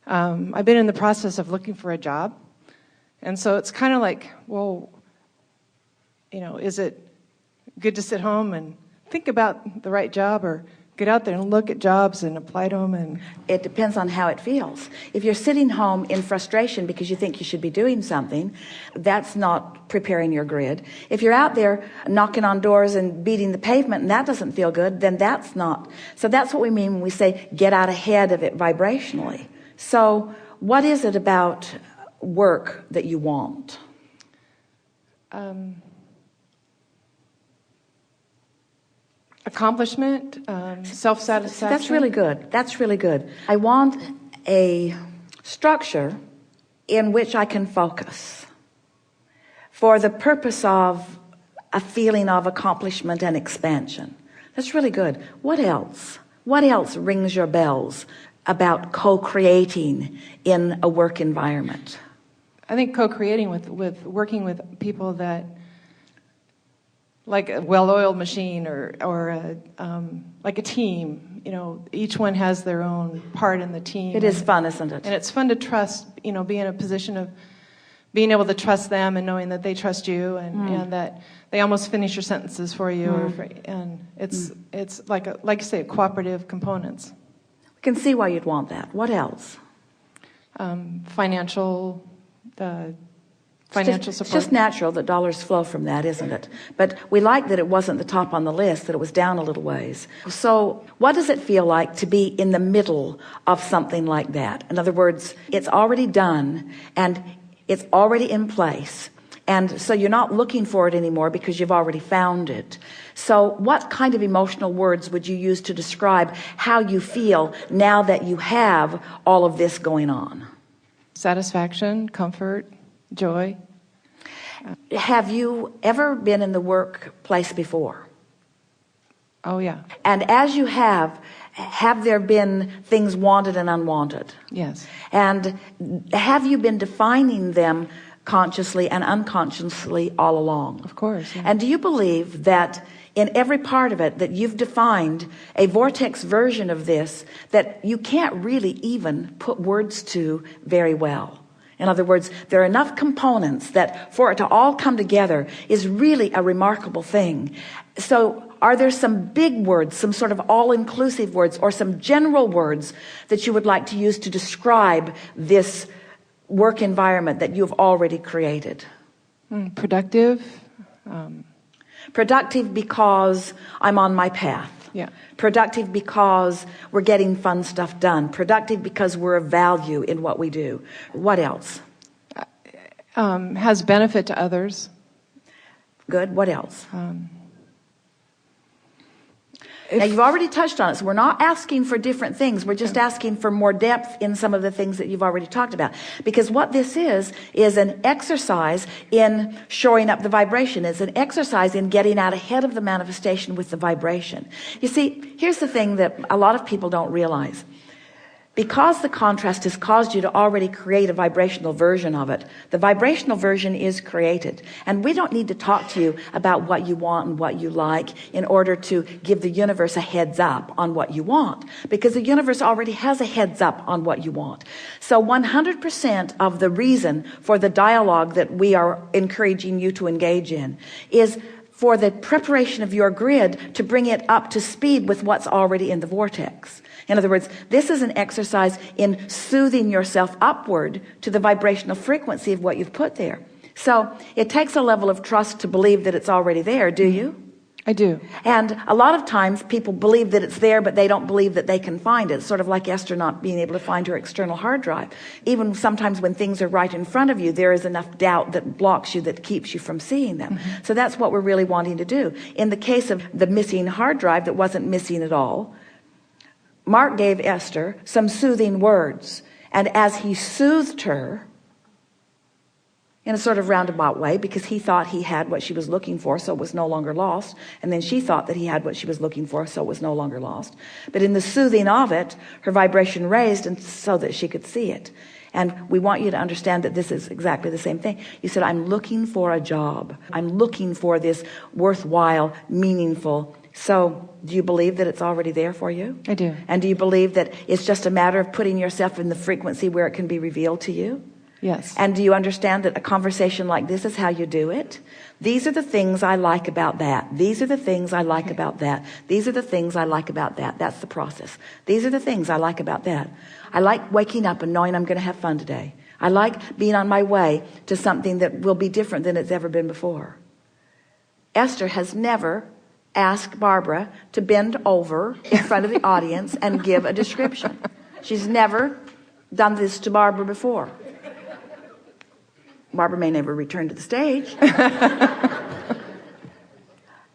I've been in the process of looking for a job. And so it's kind of like, well, is it good to sit home and think about the right job, or get out there and look at jobs and apply to them? And it depends on how it feels. If you're sitting home in frustration because you think you should be doing something, that's not preparing your grid. If you're out there knocking on doors and beating the pavement and that doesn't feel good, then that's not. So that's what we mean when we say get out ahead of it vibrationally. So what is it about work that you want? Accomplishment, self-satisfaction. That's really good. That's really good. I want a structure in which I can focus for the purpose of a feeling of accomplishment and expansion. That's really good. What else? What else rings your bells about co-creating in a work environment? I think co-creating with working with people that, like a well-oiled machine, or like a team. Each one has their own part in the team. It is fun, isn't it? And it's fun to trust. Be in a position of being able to trust them and knowing that they trust you, and that they almost finish your sentences for you. And it's like you say, cooperative components. We can see why you'd want that. What else? Financial support. It's just natural that dollars flow from that, isn't it? But we like that it wasn't the top on the list, that it was down a little ways. So what does it feel like to be in the middle of something like that? In other words, it's already done and it's already in place. And so you're not looking for it anymore because you've already found it. So what kind of emotional words would you use to describe how you feel now that you have all of this going on? Satisfaction, comfort, joy. Have you ever been in the workplace before? Oh, yeah. And as you have there been things wanted and unwanted? Yes. And have you been defining them consciously and unconsciously all along? Of course. Yeah. And do you believe that in every part of it that you've defined a vortex version of this that you can't really even put words to very well? In other words, there are enough components that for it to all come together is really a remarkable thing. So are there some big words, some sort of all-inclusive words, or some general words that you would like to use to describe this work environment that you've already created? Productive. Productive because I'm on my path. Yeah. Productive because we're getting fun stuff done. Productive because we're of value in what we do. What else? Has benefit to others. Good. What else? Now you've already touched on it, so we're not asking for different things. We're just asking for more depth in some of the things that you've already talked about. Because what this is an exercise in shoring up the vibration. It's an exercise in getting out ahead of the manifestation with the vibration. You see, here's the thing that a lot of people don't realize. Because the contrast has caused you to already create a vibrational version of it, the vibrational version is created. And we don't need to talk to you about what you want and what you like in order to give the universe a heads up on what you want, because the universe already has a heads up on what you want. So 100% of the reason for the dialogue that we are encouraging you to engage in is for the preparation of your grid to bring it up to speed with what's already in the vortex. In other words, this is an exercise in soothing yourself upward to the vibrational frequency of what you've put there. So it takes a level of trust to believe that it's already there, do you? I do. And a lot of times people believe that it's there, but they don't believe that they can find it. It's sort of like Esther not being able to find her external hard drive. Even sometimes when things are right in front of you, there is enough doubt that blocks you, that keeps you from seeing them. So that's what we're really wanting to do. In the case of the missing hard drive that wasn't missing at all, Mark gave Esther some soothing words. And as he soothed her, in a sort of roundabout way, because he thought he had what she was looking for, so it was no longer lost. And then she thought that he had what she was looking for, so it was no longer lost. But in the soothing of it, her vibration raised, and so that she could see it. And we want you to understand that this is exactly the same thing. You said, I'm looking for a job. I'm looking for this worthwhile, meaningful, So do you believe that it's already there for you? I do. And do you believe that it's just a matter of putting yourself in the frequency where it can be revealed to you? Yes. And do you understand that a conversation like this is how you do it? These are the things I like about that. These are the things I like about that. These are the things I like about that. That's the process. These are the things I like about that. I like waking up and knowing I'm going to have fun today. I like being on my way to something that will be different than it's ever been before. Esther has never asked Barbara to bend over in front of the audience and give a description. She's never done this to Barbara before. Barbara may never return to the stage.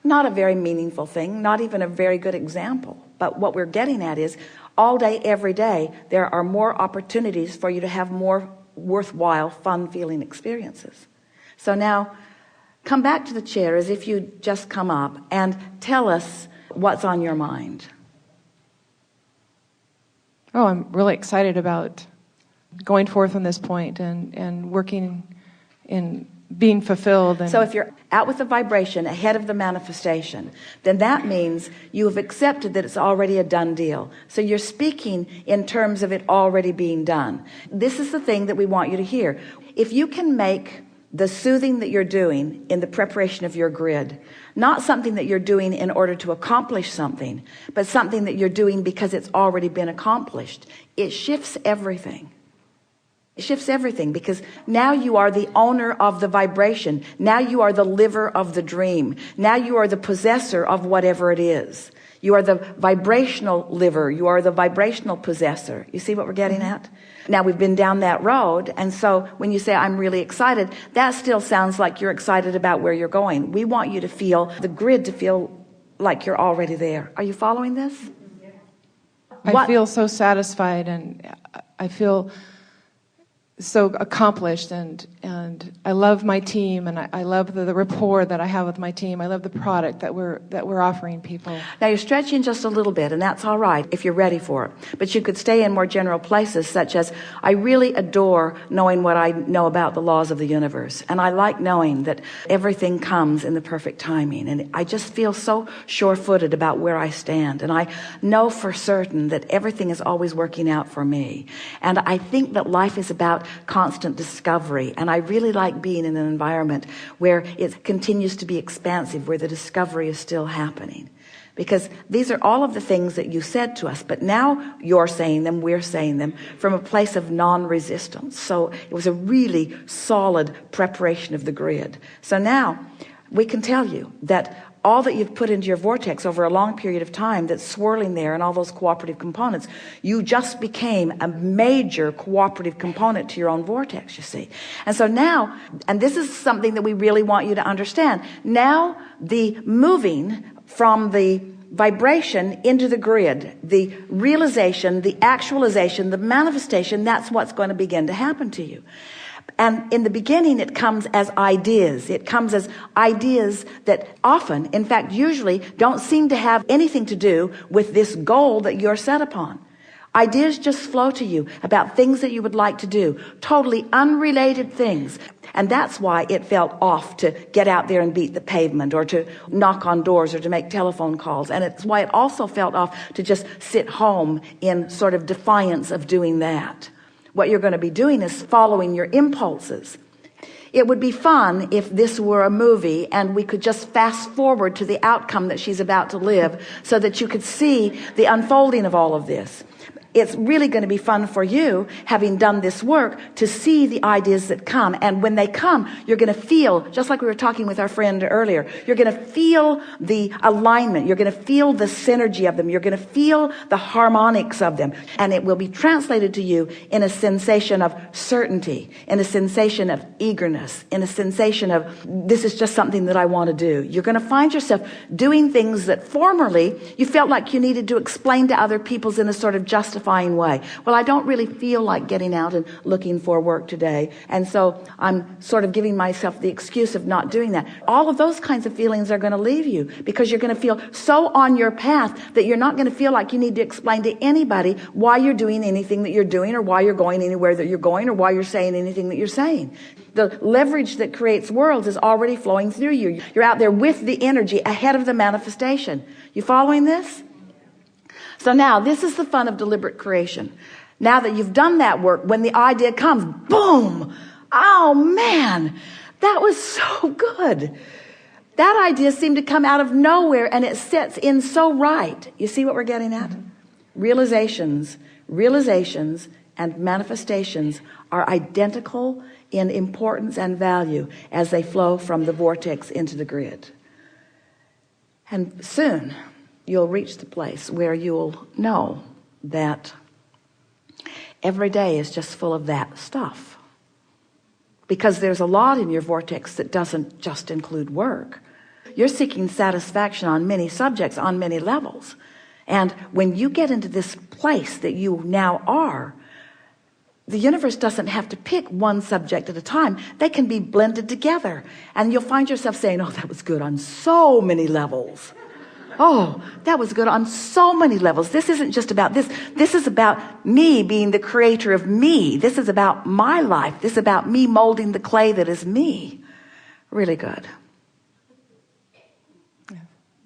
Not a very meaningful thing, not even a very good example. But what we're getting at is all day, every day, there are more opportunities for you to have more worthwhile, fun-feeling experiences. So now, come back to the chair as if you just come up and tell us what's on your mind. Oh, I'm really excited about going forth on this point and working in being fulfilled. And so if you're out with the vibration ahead of the manifestation, then that means you have accepted that it's already a done deal. So you're speaking in terms of it already being done. This is the thing that we want you to hear. If you can make the soothing that you're doing in the preparation of your grid not something that you're doing in order to accomplish something, but something that you're doing because it's already been accomplished, it shifts everything. It shifts everything, because now you are the owner of the vibration. Now you are the liver of the dream. Now you are the possessor of whatever it is. You are the vibrational liver. You are the vibrational possessor. You see what we're getting at? Now we've been down that road. And so when you say, I'm really excited, that still sounds like you're excited about where you're going. We want you to feel the grid, to feel like you're already there. Are you following this? I feel so satisfied, and I feel so accomplished, and I love my team, and I love the rapport that I have with my team. I love the product that we're offering people. Now you're stretching just a little bit, and that's all right if you're ready for it. But you could stay in more general places, such as, I really adore knowing what I know about the laws of the universe, and I like knowing that everything comes in the perfect timing, and I just feel so sure-footed about where I stand, and I know for certain that everything is always working out for me. And I think that life is about constant discovery, and I really like being in an environment where it continues to be expansive, where the discovery is still happening, because these are all of the things that you said to us, but now you're saying them, we're saying them from a place of non-resistance. So it was a really solid preparation of the grid. So now we can tell you that all that you've put into your vortex over a long period of time that's swirling there, and all those cooperative components, you just became a major cooperative component to your own vortex, you see. And so now, and this is something that we really want you to understand, now the moving from the vibration into the grid, the realization, the actualization, the manifestation, that's what's going to begin to happen to you. And in the beginning, it comes as ideas. It comes as ideas that often, in fact, usually don't seem to have anything to do with this goal that you're set upon. Ideas just flow to you about things that you would like to do, totally unrelated things. And that's why it felt off to get out there and beat the pavement, or to knock on doors, or to make telephone calls. And it's why it also felt off to just sit home in sort of defiance of doing that. What you're going to be doing is following your impulses. It would be fun if this were a movie and we could just fast forward to the outcome that she's about to live, so that you could see the unfolding of all of this. It's really going to be fun for you, having done this work, to see the ideas that come. And when they come, you're going to feel, just like we were talking with our friend earlier, you're going to feel the alignment. You're going to feel the synergy of them. You're going to feel the harmonics of them. And it will be translated to you in a sensation of certainty, in a sensation of eagerness, in a sensation of, this is just something that I want to do. You're going to find yourself doing things that formerly you felt like you needed to explain to other people in a sort of justified justifying way. Well, I don't really feel like getting out and looking for work today, and so I'm sort of giving myself the excuse of not doing that. All of those kinds of feelings are going to leave you, because you're going to feel so on your path that you're not going to feel like you need to explain to anybody why you're doing anything that you're doing, or why you're going anywhere that you're going, or why you're saying anything that you're saying. The leverage that creates worlds is already flowing through you. You're out there with the energy ahead of the manifestation. You following this? So now, this is the fun of deliberate creation. Now that you've done that work, when the idea comes, boom! Oh man, that was so good. That idea seemed to come out of nowhere, and it sets in so right. You see what we're getting at? Realizations, and manifestations are identical in importance and value as they flow from the vortex into the grid. And soon you'll reach the place where you'll know that every day is just full of that stuff, because there's a lot in your vortex that doesn't just include work. You're seeking satisfaction on many subjects, on many levels. And when you get into this place that you now are, the universe doesn't have to pick one subject at a time. They can be blended together, and you'll find yourself saying, oh, that was good on so many levels. Oh, that was good on so many levels. This isn't just about this. This is about me being the creator of me. This is about my life. This is about me molding the clay that is me. Really good.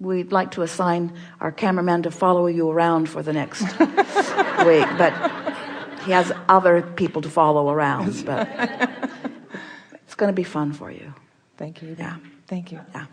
We'd like to assign our cameraman to follow you around for the next week, but he has other people to follow around. But it's going to be fun for you. Thank you. Yeah. Thank you. Yeah.